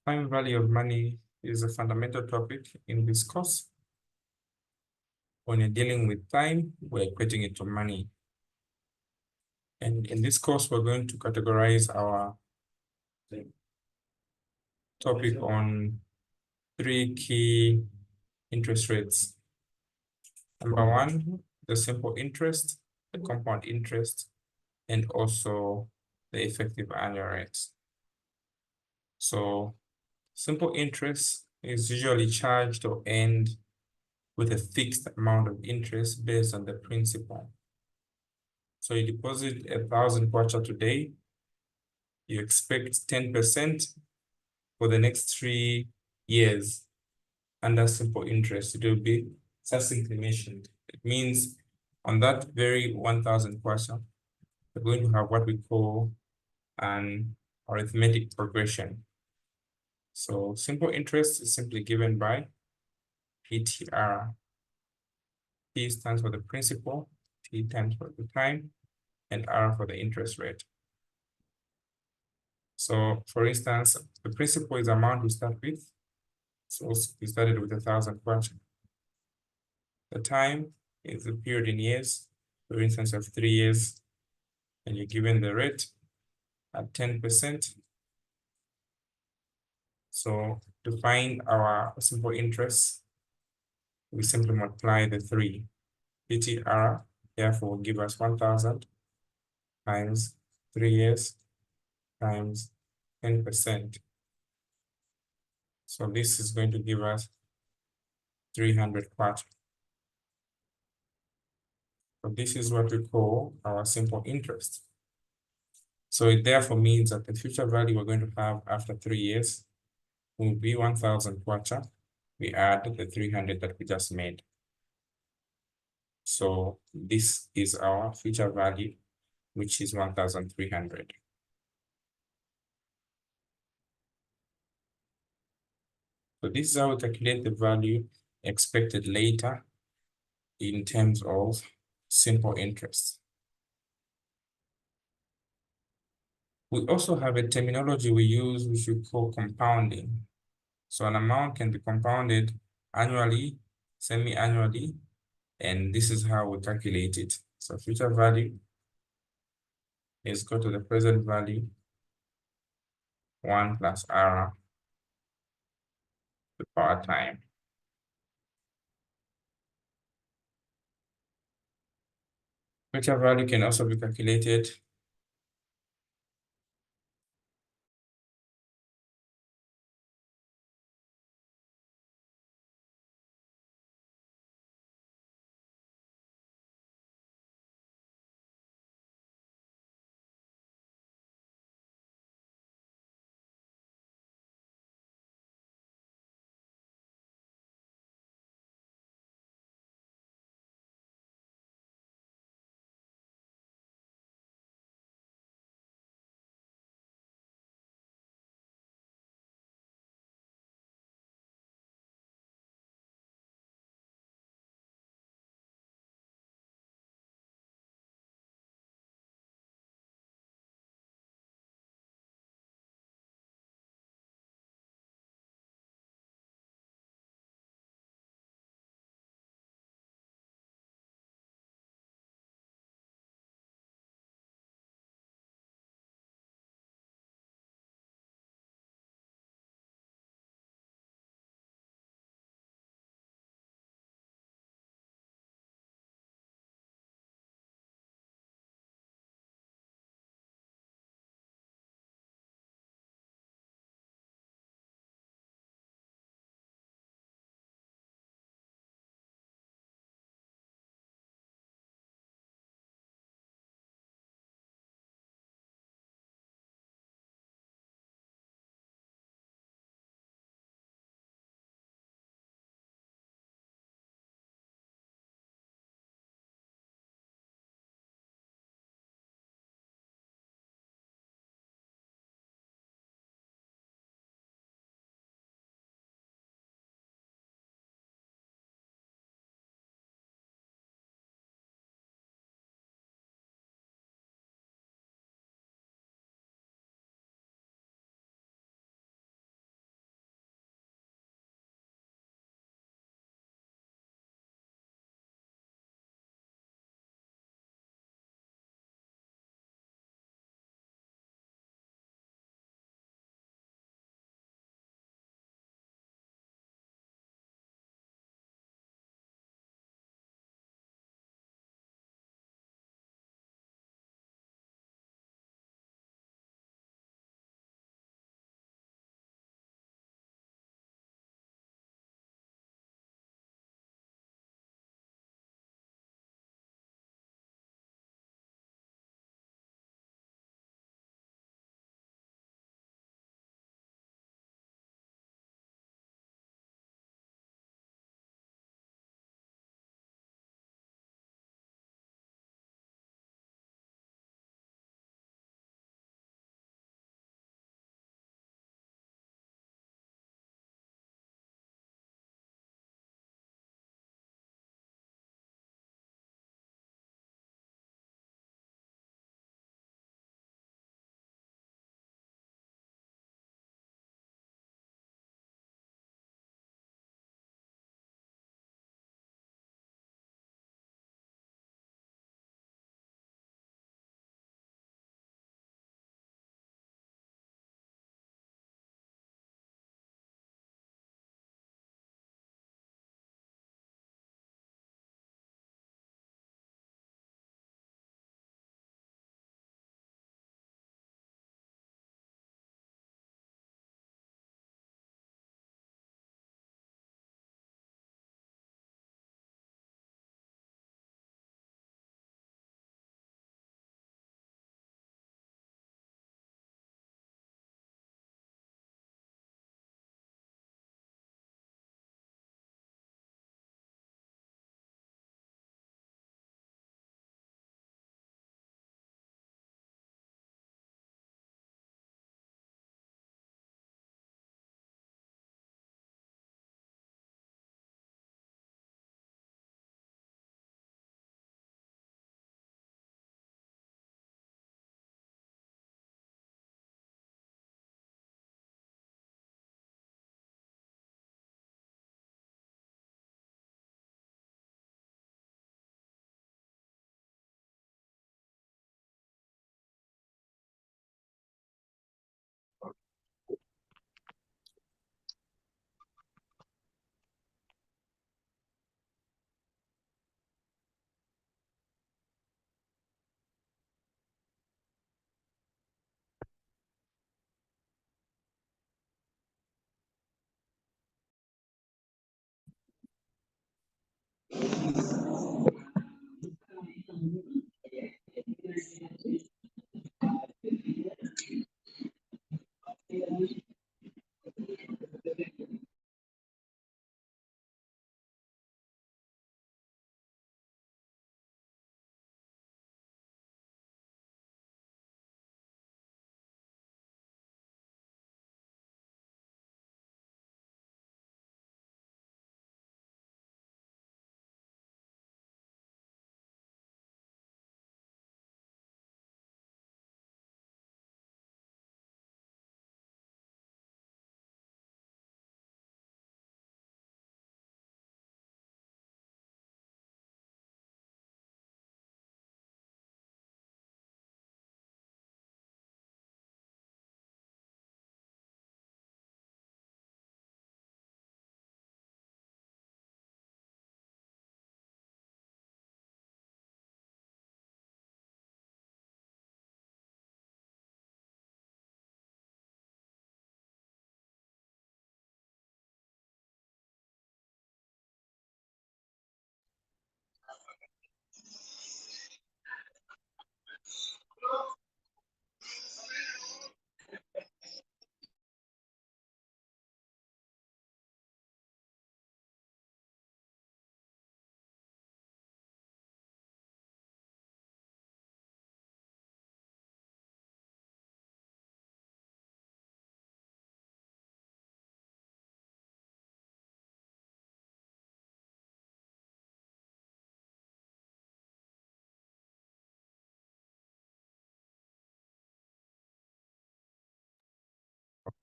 Time value of money is a fundamental topic in this course. When you're dealing with time, we're equating it to money. And in this course, we're going to categorize our topic on 3 key interest rates. Number 1, the simple interest, the compound interest, and also the effective annual rates. So simple interest is usually charged or earned with a fixed amount of interest based on the principal. So you deposit 1,000 kwacha today, you expect 10% for the next 3 years under simple interest. It will be succinctly mentioned. It means on that very 1,000 kwacha, we're going to have what we call an arithmetic progression. So simple interest is simply given by PTR. P stands for the principal, T stands for the time, and R for the interest rate. So for instance, the principal is the amount we start with. So we started with 1,000 kwacha. The time is the period in years, for instance of 3 years, and you're given the rate at 10%. So to find our simple interest, we simply multiply the 3. PTR therefore will give us 1,000 times 3 years times 10%. So this is going to give us 300 kwacha. So this is what we call our simple interest. So it therefore means that the future value we're going to have after 3 years will be 1,000 kwacha. We add the 300 that we just made. So this is our future value, which is 1,300. So this is how we calculate the value expected later in terms of simple interest. We also have a terminology we use which we call compounding. So an amount can be compounded annually, semi-annually, and this is how we calculate it. So future value is equal to the present value, 1 plus R to the power time. Future value can also be calculated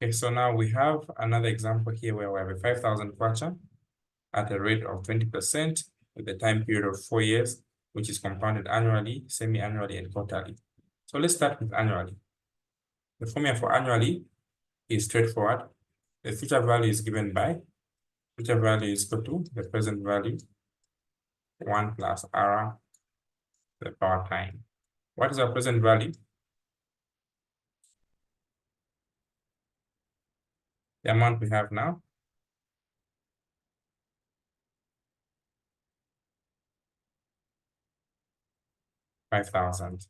Okay, so now we have another example here where we have a 5,000 kwacha at a rate of 20% with a time period of 4 years, which is compounded annually, semi-annually, and quarterly. So let's start with annually. The formula for annually is straightforward. The future value is given by, future value is equal to the present value, 1 plus r to the power time. What is our present value? The amount we have now, 5,000.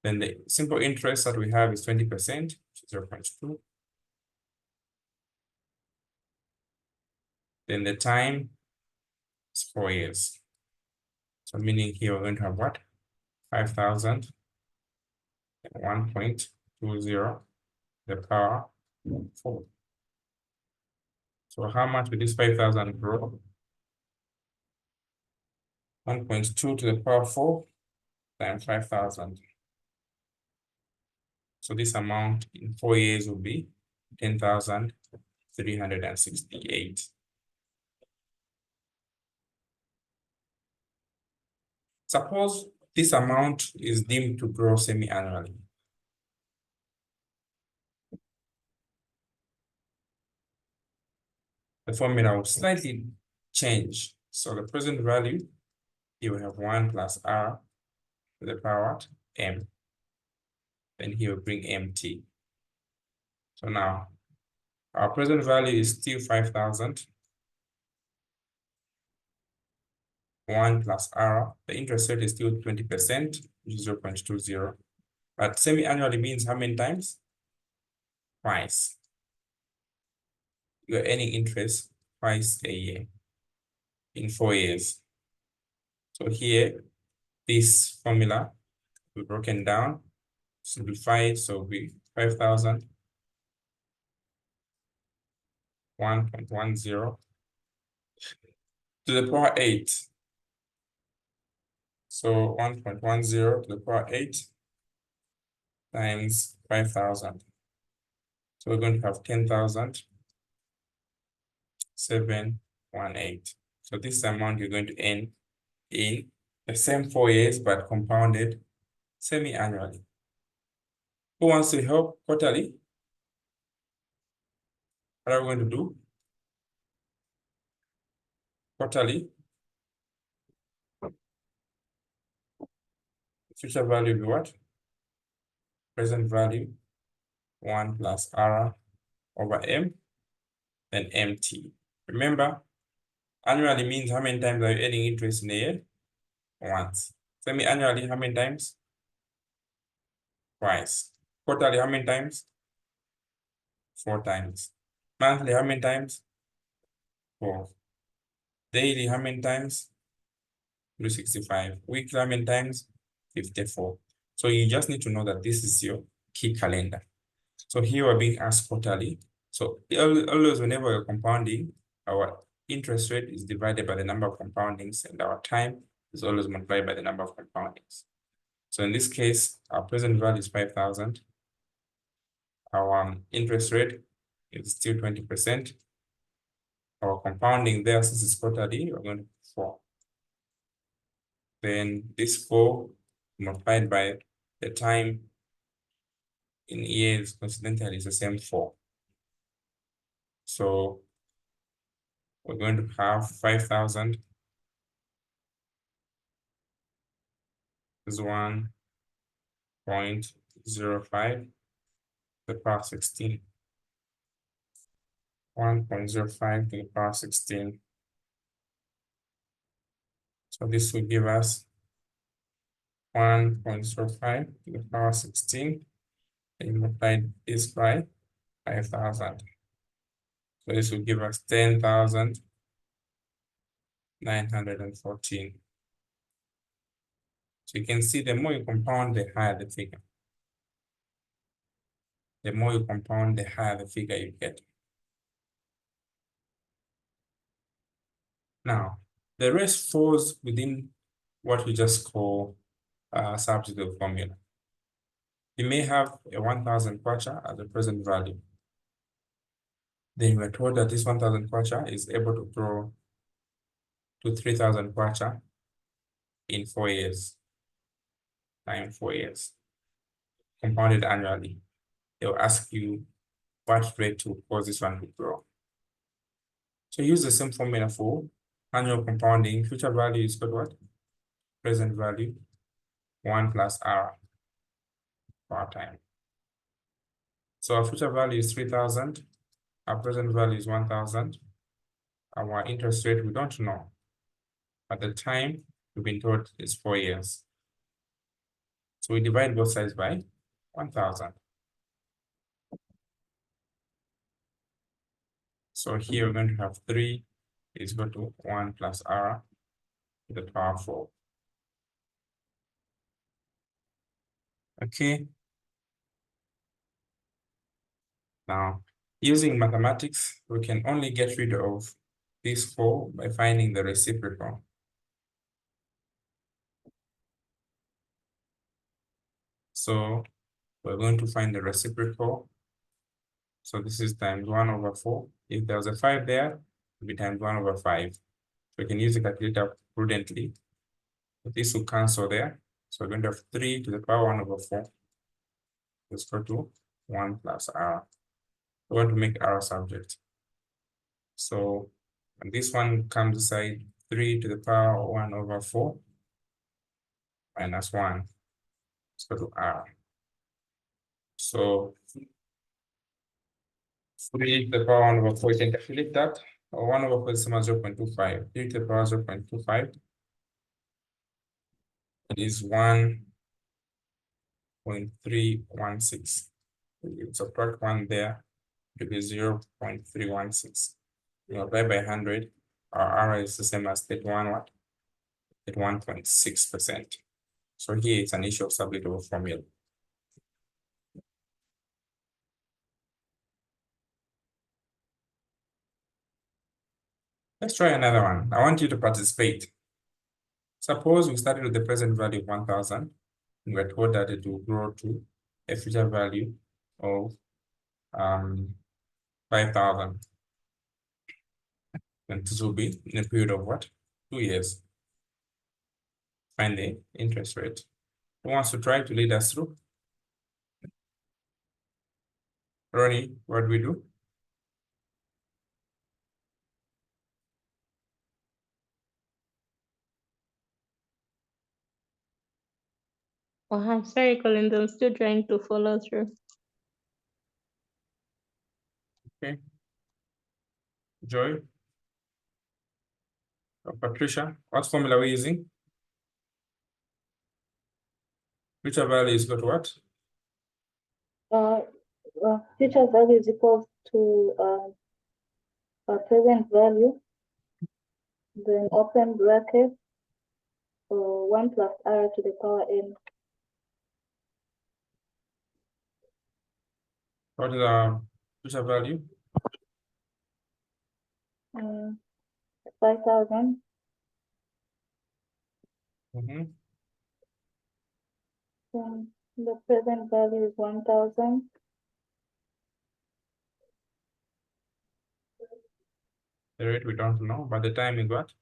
Then the simple interest that we have is 20%, 0.2. Then the time is 4 years. So meaning here we're going to have what? 5,000, 1.20, the power 4. So how much will this 5,000 grow? 1.2 to the power 4 times 5,000. So this amount in 4 years will be 10,368. Suppose this amount is deemed to grow semi-annually. The formula will slightly change. So the present value, you will have 1 plus r to the power m. Then he will bring mt. So now our present value is still 5,000. 1 plus r. The interest rate is still 20%, which is 0.20. But semi-annually means how many times? Twice. You're earning interest twice a year in 4 years. So here, this formula will be broken down, simplified, so we 5,000, 1.10 to the power 8. So 1.10 to the power 8 times 5,000. So we're going to have 10,718. So this is the amount you're going to earn in the same 4 years, but compounded semi-annually. Who wants to help quarterly? What are we going to do? Quarterly. Future value will be what? Present value, 1 plus r over m, then mt. Remember, annually means how many times are you earning interest in a year? Once. Semi-annually, how many times? Twice. Quarterly, how many times? 4 times. Monthly, how many times? 4. Daily, how many times? 365. Weekly, how many times? 54. So you just need to know that this is your key calendar. So here we're being asked quarterly. So always whenever we're compounding, our interest rate is divided by the number of compoundings, and our time is always multiplied by the number of compoundings. So in this case, our present value is 5,000. Our interest rate is still 20%. Our compounding there, since it's quarterly, we're going to put 4. Then this 4 multiplied by the time in years, coincidentally, is the same 4. So we're going to have 5,000 is 1.05 to the power 16. 1.05 to the power 16. So this will give us 1.05 to the power 16, and multiply this by 5,000. So this will give us 10,914. So you can see the more you compound, the higher the figure. The more you compound, the higher the figure you get. Now, the rest falls within what we just call a substitute formula. You may have a 1,000 kwacha as a present value. Then we're told that this 1,000 kwacha is able to grow to 3,000 kwacha in 4 years. In 4 years, compounded annually. They'll ask you what rate to cause this one to grow. So use the same formula for annual compounding. Future value is called what? Present value, 1 plus R per time. So our future value is 3,000. Our present value is 1,000. Our interest rate, we don't know. At the time, we've been told is 4 years. So we divide both sides by 1,000. So here we're going to have 3 is equal to 1 plus R to the power 4. Okay. Now, using mathematics, we can only get rid of this 4 by finding the reciprocal. So we're going to find the reciprocal. So this is times 1 over 4. If there's a 5 there, it will be times 1 over 5. So we can use the calculator prudently. But this will cancel there. So we're going to have 3 to the power 1 over 4 is equal to 1 plus R. We want to make R a subject. So and this one comes inside 3 to the power 1 over 4 minus 1 is equal to R. So 3 to the power 1 over 4, you can calculate that. 1 over 4 is same as 0.25. 3 to the power 0.25. It is 1.316. You subtract 1 there, it will be 0.316. You multiply by 100, our R is the same as 31 what? 31.6%. So here it's an issue of substitutable formula. Let's try another one. I want you to participate. Suppose we started with the present value of 1,000, and we're told that it will grow to a future value of 5,000. And this will be in a period of what? 2 years. Find the interest rate. Who wants to try to lead us through? Ronnie, what do we do? Oh, I'm sorry, Colin. I'm still trying to follow through. Okay. Joy? Patricia, what formula are we using? Future value is equal to what? Future value is equal to present value, then open bracket, 1 plus r to the power n. What is our future value? 5,000. Then the present value is 1,000. The rate we don't know, but the time is what?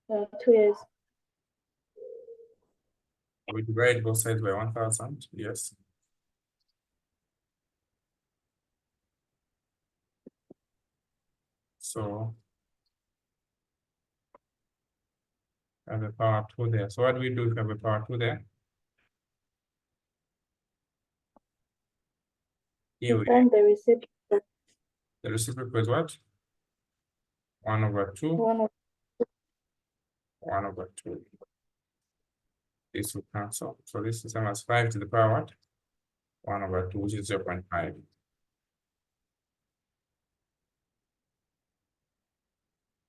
2 years. We divide both sides by 1,000, yes. So I have a power 2 there. So what do we do if we have a power 2 there? Here we Find the reciprocal. the reciprocal is what? 1 over 2. 1 over 2. This will cancel. So this is same as 5 to the power what? 1 over 2, which is 0.5.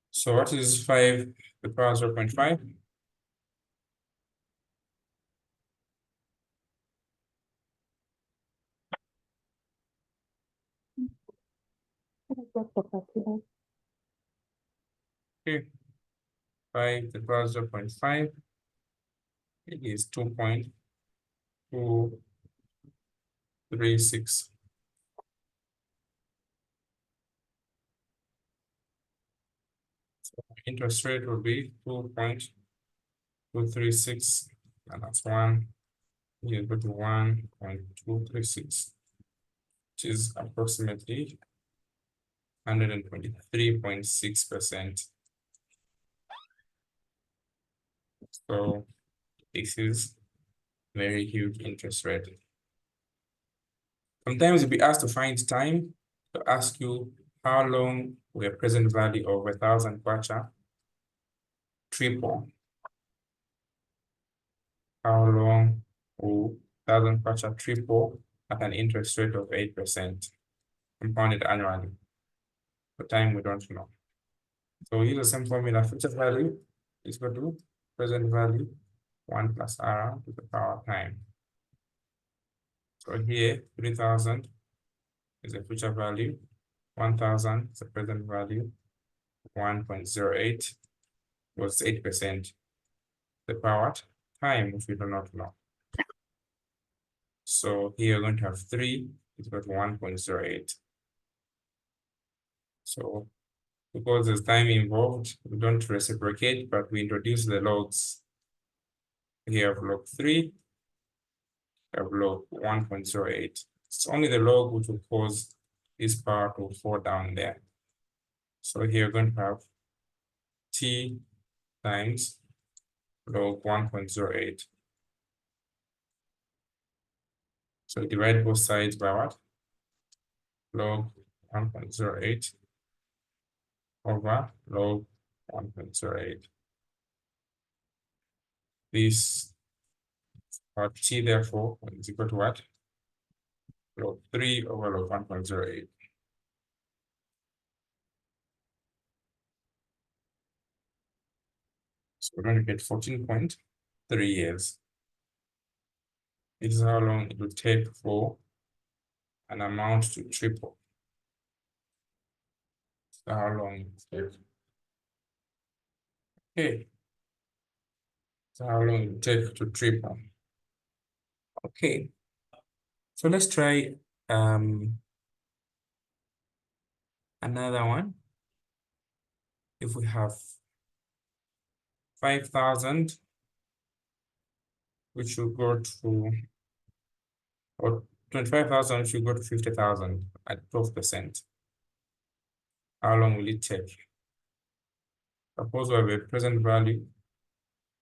So what is 5 to the power 0.5? Okay. 5 to the power 0.5. It is 2.236. So interest rate will be 2.236, and that's 1. You go to 1.236, which is approximately 123.6%. So this is very huge interest rate. Sometimes you'll be asked to find time to ask you how long will a present value of 1,000 kwacha triple. How long will 1,000 kwacha triple at an interest rate of 8% compounded annually? The time we don't know. So we use the same formula. Future value is equal to present value 1 plus r to the power time. So here 3,000 is a future value, 1,000 is a present value, 1.08 was 8%. The power time, which we do not know. So here we're going to have 3 is equal to 1.08. So because there's time involved, we don't reciprocate, but we introduce the logs. Here have log 3, have log 1.08. It's only the log which will cause this power to fall down there. So here we're going to have t times log 1.08. So divide both sides by what? Log 1.08 over log 1.08. This part t therefore is equal to what? Log 3 over log 1.08. So we're going to get 14.3 years. This is how long it would take for an amount to triple. So how long it would take. Okay. So how long it would take to triple. Okay. So let's try another one. If we have 5,000, which will go to, or 25,000, which will go to 50,000 at 12%. How long will it take? Suppose we have a present value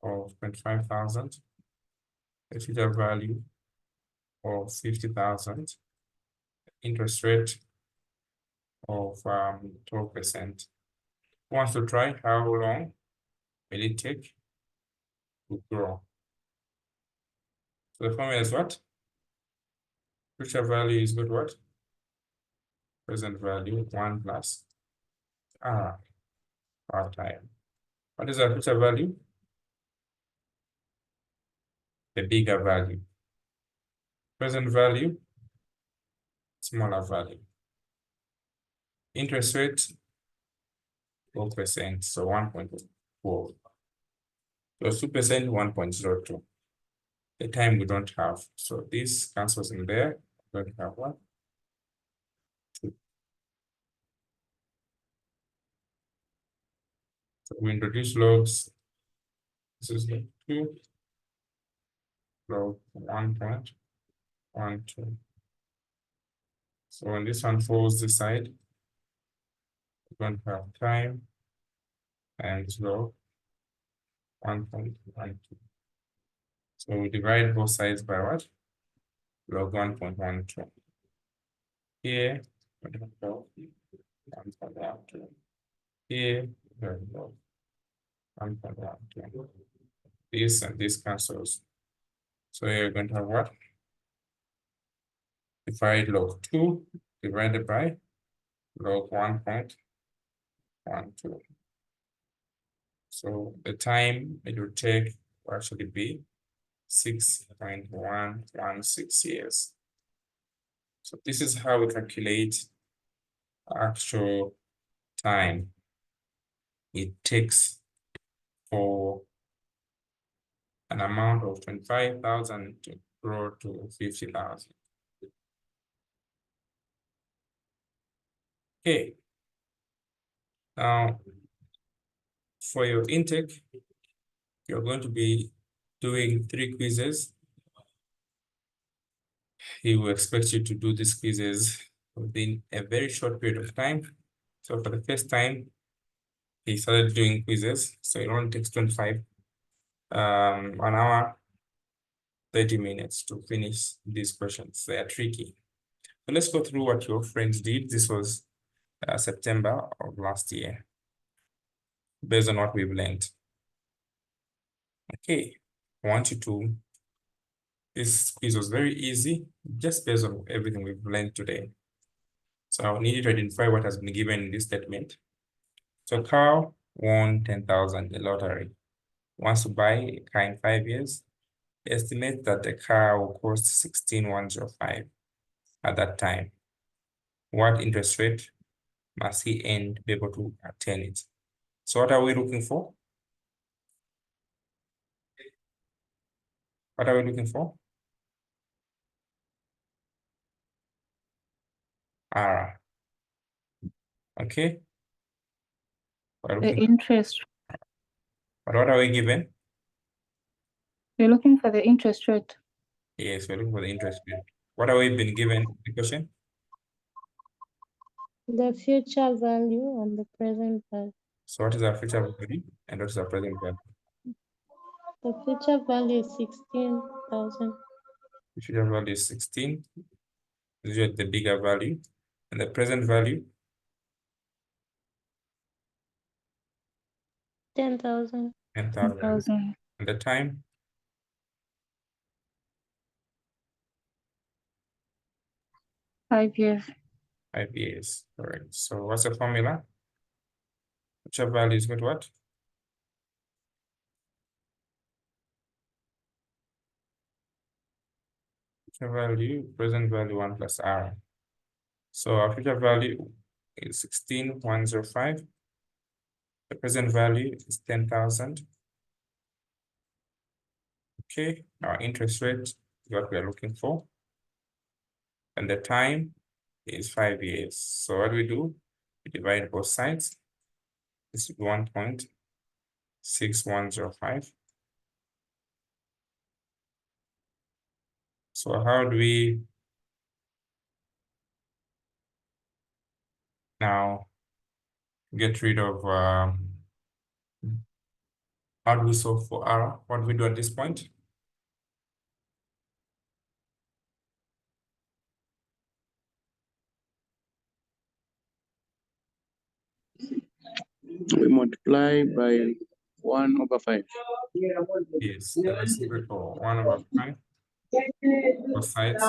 of 25,000, a future value of 50,000, interest rate of 12%. Who wants to try? How long will it take to grow? So the formula is what? Future value is good what? Present value 1 plus R time. What is our future value? The bigger value. Present value, smaller value. Interest rate, 4%, so 1.4. Plus 2%, 1.02. The time we don't have. So this cancels in there. We don't have one. 2. So we introduce logs. This is log 2. Log 1.12. So when this one falls this side, we don't have time and log 1.12. So we divide both sides by what? Log 1.12. Here, we don't have 1.12. Here, we have log 1.12. This and this cancels. So you're going to have what? Divide log 2 divided by log 1.12. So the time it will take will actually be 6.116 years. So this is how we calculate actual time it takes for an amount of 25,000 to grow to 50,000. Okay. Now, for your intake, you're going to be doing 3 quizzes. He will expect you to do these quizzes within a very short period of time. So for the first time, he started doing quizzes. So it only takes 25, 1 hour, 30 minutes to finish these questions. They are tricky. So let's go through what your friends did. This was September of last year, based on what we've learned. Okay, I want you to, this quiz was very easy, just based on everything we've learned today. So I need you to identify what has been given in this statement. So Carl won 10,000 in the lottery. Wants to buy a car in 5 years. Estimate that the car will cost 16,105 at that time. What interest rate must he earn to be able to attain it? So what are we looking for? What are we looking for? R. Okay. The interest. But what are we given? We're looking for the interest rate. Yes, we're looking for the interest rate. What are we been given the question? The future value and the present value. So what is our future value and what is our present value? The future value is 16,000. The future value is 16. This is the bigger value. And the present value? 10,000. 10,000. 10,000. And the time? 5 years. 5 years. Correct. So what's the formula? Future value is good what? Future value, present value 1 plus R. So our future value is 16,105. The present value is 10,000. Okay, our interest rate is what we are looking for. And the time is 5 years. So what we do, we divide both sides. This is 1.6105. So how do we now get rid of, how do we solve for R? What do we do at this point? we multiply by 1/5. Yes, and let's go for 1/5 both sides.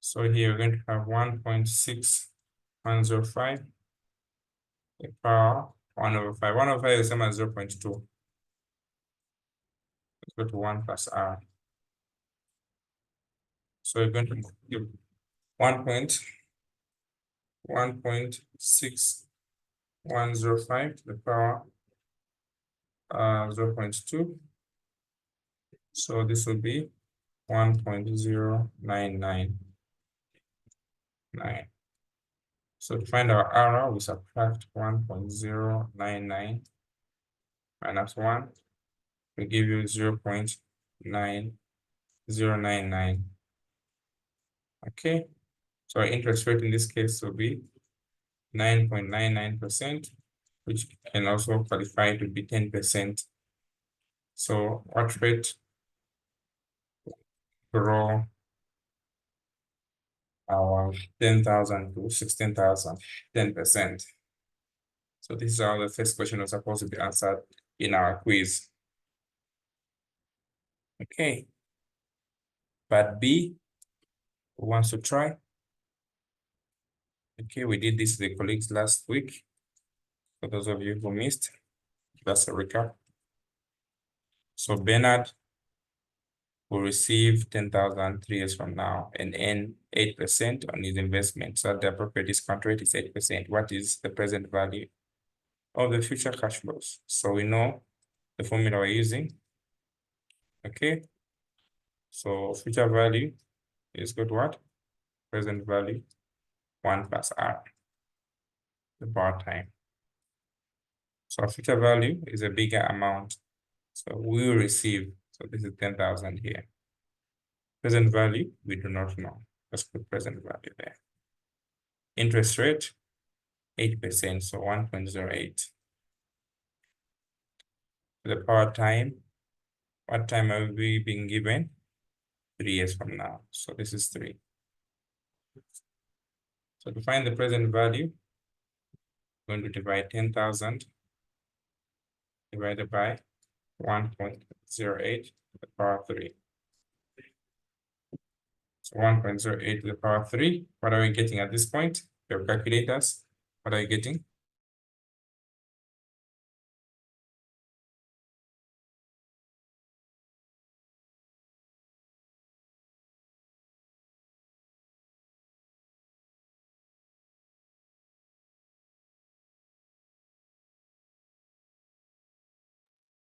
So here we're going to have 1.6105 the power 1/5. 1/5 is the same as 0.2. Let's go to 1 plus r. So we're going to give 1.6105 to the power 0.2. So this will be 1.0999. So to find our error, we subtract 1.099 minus 1 will give you 0.9099. Okay, so our interest rate in this case will be 9.99%, which can also qualify to be 10%. So what rate grow our 10,000 to 16,000, 10%. So this is how the first question was supposed to be answered in our quiz. Okay. Part B, who wants to try? Okay, we did this with the colleagues last week. For those of you who missed, that's a recap. So Bernard will receive 10,000 3 years from now and earn 8% on his investment. So the appropriate discount rate is 8%. What is the present value of the future cash flows? So we know the formula we're using. Okay. So future value is good what? Present value 1 plus r, the bar time. So future value is a bigger amount. So we will receive, so this is 10,000 here. Present value, we do not know. Let's put present value there. Interest rate, 8%, so 1.08. The power time, what time are we being given? 3 years from now. So this is 3. So to find the present value, we're going to divide 10,000 divided by 1.08 to the power 3. So 1.08 to the power 3. What are we getting at this point? Your calculators, what are you getting?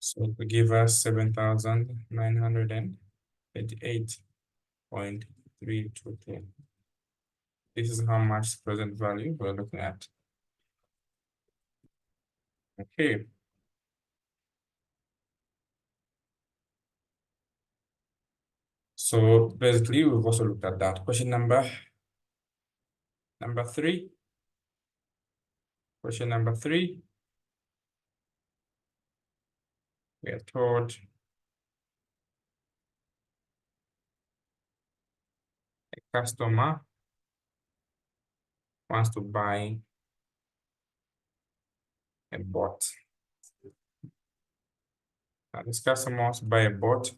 So to give us 7,938.322. This is how much present value we're looking at. Okay. So basically, we've also looked at that. Question number 3. Question number 3. We are told a customer wants to buy a bot. Now, this customer wants to buy a bot.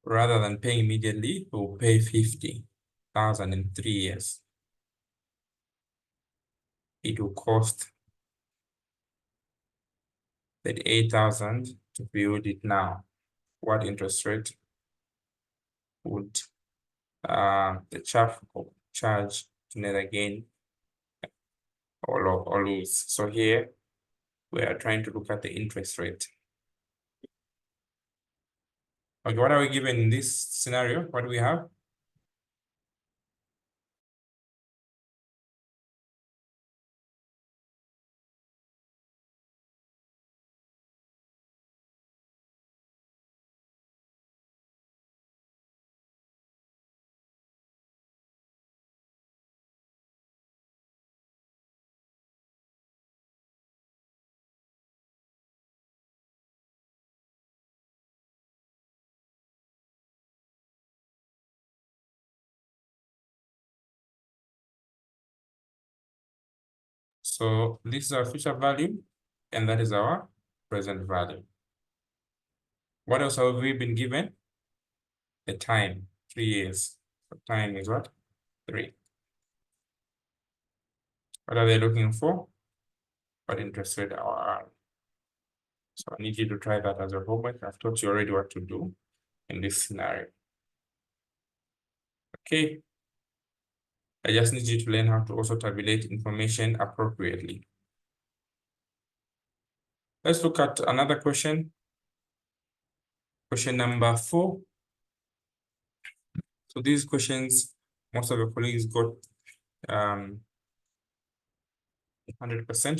Rather than paying immediately, he will pay 50,000 in 3 years. It will cost 38,000 to build it now. What interest rate would the chap charge to neither gain or lose? So here we are trying to look at the interest rate. Okay, what are we given in this scenario? What do we have? So this is our future value, and that is our present value. What else have we been given? The time, 3 years. So time is what? 3. What are they looking for? What interest rate are? So I need you to try that as a homework. I've taught you already what to do in this scenario. Okay. I just need you to learn how to also tabulate information appropriately. Let's look at another question. Question number 4. So these questions, most of the colleagues got 100%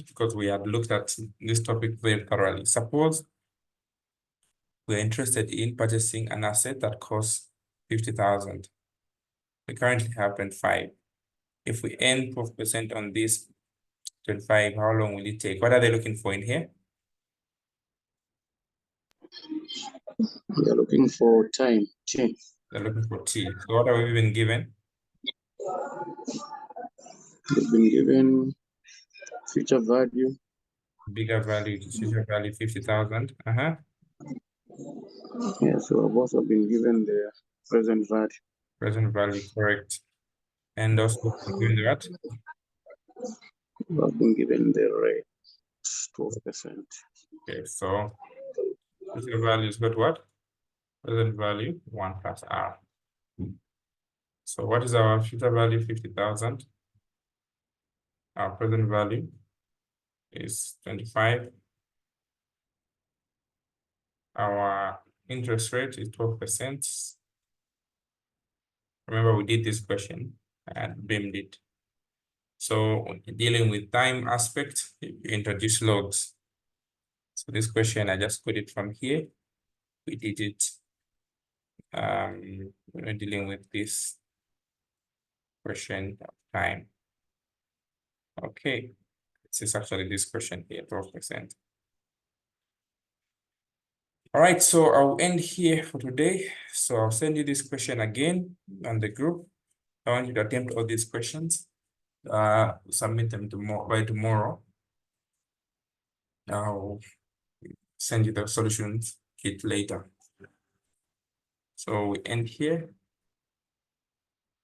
because we had looked at this topic very thoroughly. Suppose we're interested in purchasing an asset that costs 50,000. We currently have 25. If we earn 12% on this 25, how long will it take? What are they looking for in here? We are looking for time, T. They're looking for T. So what have we been given? We've been given future value. Bigger value, future value 50,000. Yeah, so I've also been given the present value. Present value, correct. And also given that I've been given the rate, 12%. okay, so future value is got what? Present value 1 plus R. So what is our future value? 50,000. Our present value is 25. Our interest rate is 12%. Remember, we did this question and beamed it. So dealing with time aspect, you introduce logs. So this question, I just got it from here. We did it. We're dealing with this question of time. Okay, this is actually this question here, 12%. All right, so I'll end here for today. So I'll send you this question again on the group. I want you to attempt all these questions. Submit them by tomorrow. I'll send you the solutions kit later. So we end here.